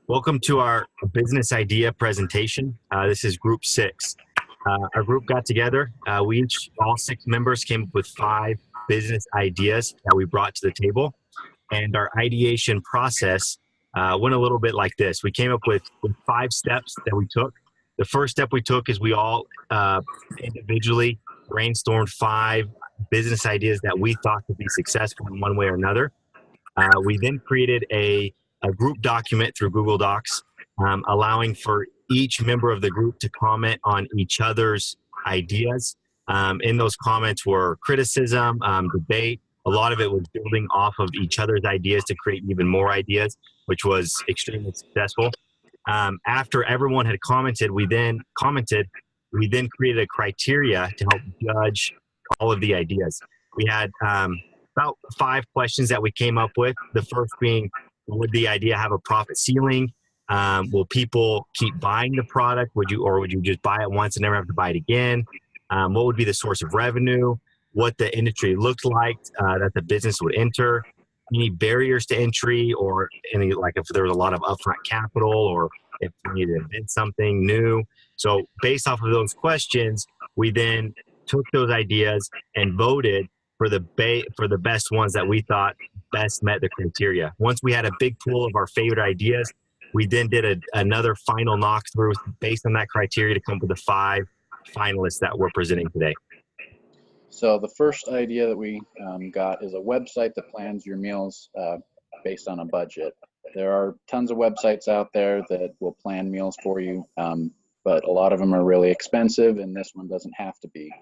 Welcome to our business idea presentation. This is group 6. Our group got together. All 6 members came up with 5 business ideas that we brought to the table. And our ideation process went a little bit like this. We came up with 5 steps that we took. The first step we took is we all individually brainstormed 5 business ideas that we thought could be successful in one way or another. We then created a group document through Google Docs, allowing for each member of the group to comment on each other's ideas. In those comments were criticism, debate. A lot of it was building off of each other's ideas to create even more ideas, which was extremely successful. After everyone had commented, we then created a criteria to help judge all of the ideas. We had about 5 questions that we came up with. The first being, would the idea have a profit ceiling? Will people keep buying the product? Would you just buy it once and never have to buy it again? What would be the source of revenue? What the industry looked like that the business would enter? Any barriers to entry, or any, like if there was a lot of upfront capital, or if we needed to invent something new. So based off of those questions, we then took those ideas and voted for the best ones that we thought best met the criteria. Once we had a big pool of our favorite ideas, we then did another final knock through based on that criteria to come up with the 5 finalists that we're presenting today. So the first idea that we got is a website that plans your meals based on a budget. There are tons of websites out there that will plan meals for you, but a lot of them are really expensive, and this one doesn't have to be.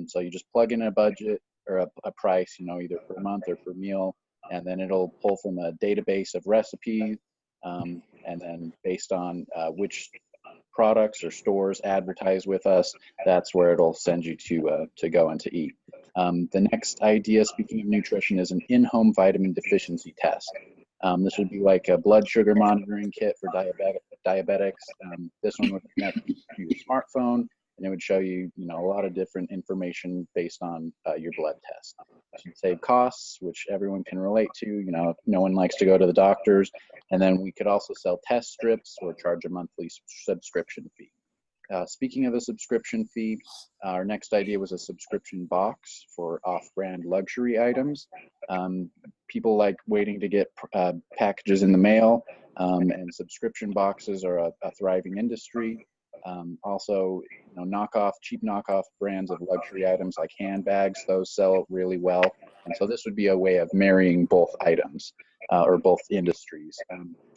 So you just plug in a budget or a price, either per month or per meal, and then it'll pull from a database of recipes, and then based on which products or stores advertise with us, that's where it'll send you to go and to eat. The next idea, speaking of nutrition, is an in-home vitamin deficiency test. This would be like a blood sugar monitoring kit for diabetics. This one would connect to your smartphone, and it would show you, a lot of different information based on your blood test. You can save costs, which everyone can relate to. No one likes to go to the doctors. And then we could also sell test strips or charge a monthly subscription fee. Speaking of a subscription fee, our next idea was a subscription box for off-brand luxury items. People like waiting to get packages in the mail, and subscription boxes are a thriving industry. Also, cheap knockoff brands of luxury items like handbags, those sell really well. And so this would be a way of marrying both items or both industries.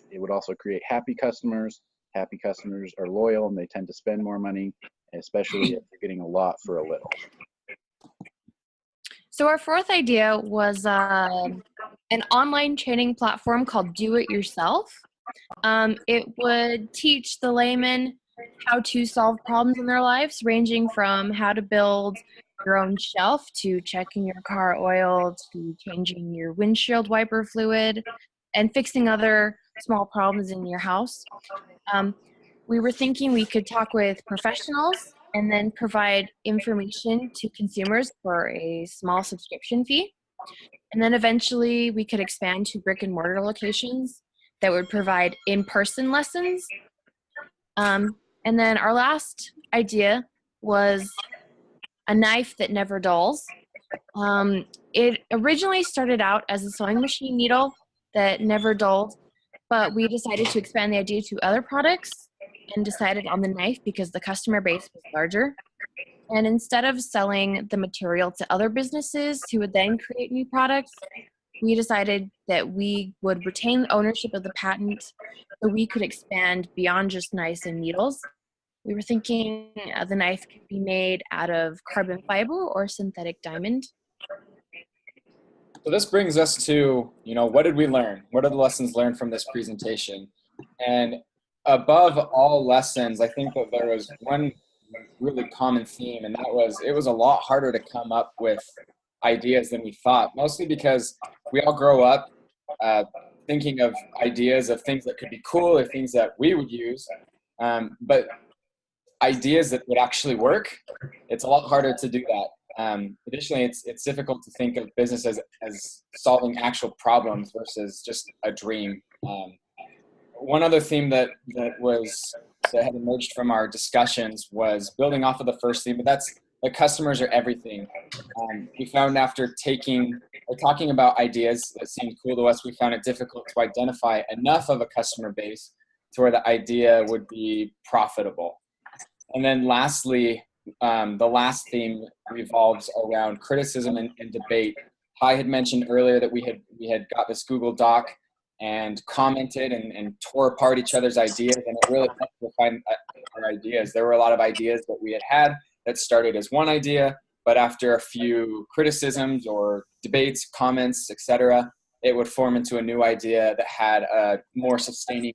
It would also create happy customers. Happy customers are loyal and they tend to spend more money, especially if you're getting a lot for a little. So our 4th idea was an online training platform called Do It Yourself. It would teach the layman how to solve problems in their lives, ranging from how to build your own shelf to checking your car oil to changing your windshield wiper fluid and fixing other small problems in your house. We were thinking we could talk with professionals and then provide information to consumers for a small subscription fee. And then eventually we could expand to brick and mortar locations that would provide in-person lessons. And then our last idea was a knife that never dulls. It originally started out as a sewing machine needle that never dulled, but we decided to expand the idea to other products and decided on the knife because the customer base was larger. And instead of selling the material to other businesses who would then create new products, we decided that we would retain ownership of the patent so we could expand beyond just knives and needles. We were thinking the knife could be made out of carbon fiber or synthetic diamond. So this brings us to, what did we learn? What are the lessons learned from this presentation? And above all lessons, I think that there was one really common theme, and that was it was a lot harder to come up with ideas than we thought, mostly because we all grow up thinking of ideas of things that could be cool or things that we would use, but ideas that would actually work, it's a lot harder to do that. Additionally, it's difficult to think of business as solving actual problems versus just a dream. one other theme that had emerged from our discussions was building off of the first theme, but that's the customers are everything. We found after talking about ideas that seemed cool to us, we found it difficult to identify enough of a customer base to where the idea would be profitable. And then lastly, the last theme revolves around criticism and debate. Hai had mentioned earlier that we had got this Google Doc and commented and tore apart each other's ideas, and it really helped refine our ideas. There were a lot of ideas that we had that started as one idea, but after a few criticisms or debates, comments, etc., it would form into a new idea that had a more sustaining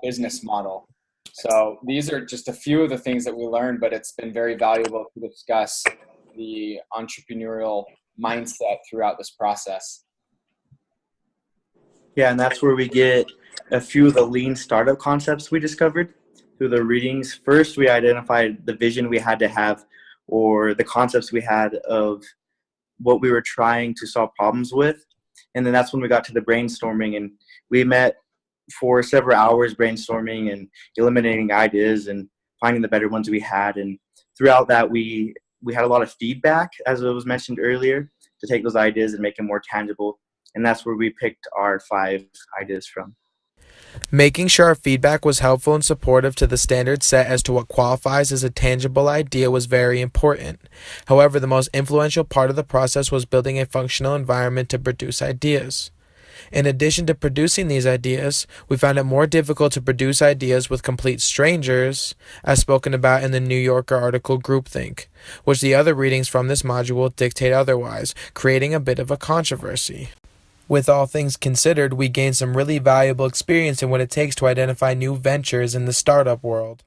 business model. So these are just a few of the things that we learned, but it's been very valuable to discuss the entrepreneurial mindset throughout this process. Yeah, and that's where we get a few of the lean startup concepts we discovered through the readings. First, we identified the vision we had to have, or the concepts we had of what we were trying to solve problems with. And then that's when we got to the brainstorming, and we met for several hours brainstorming and eliminating ideas and finding the better ones we had. And throughout that, we had a lot of feedback, as it was mentioned earlier, to take those ideas and make them more tangible. And that's where we picked our 5 ideas from. Making sure our feedback was helpful and supportive to the standard set as to what qualifies as a tangible idea was very important. However, the most influential part of the process was building a functional environment to produce ideas. In addition to producing these ideas, we found it more difficult to produce ideas with complete strangers, as spoken about in the New Yorker article Groupthink, which the other readings from this module dictate otherwise, creating a bit of a controversy. With all things considered, we gained some really valuable experience in what it takes to identify new ventures in the startup world.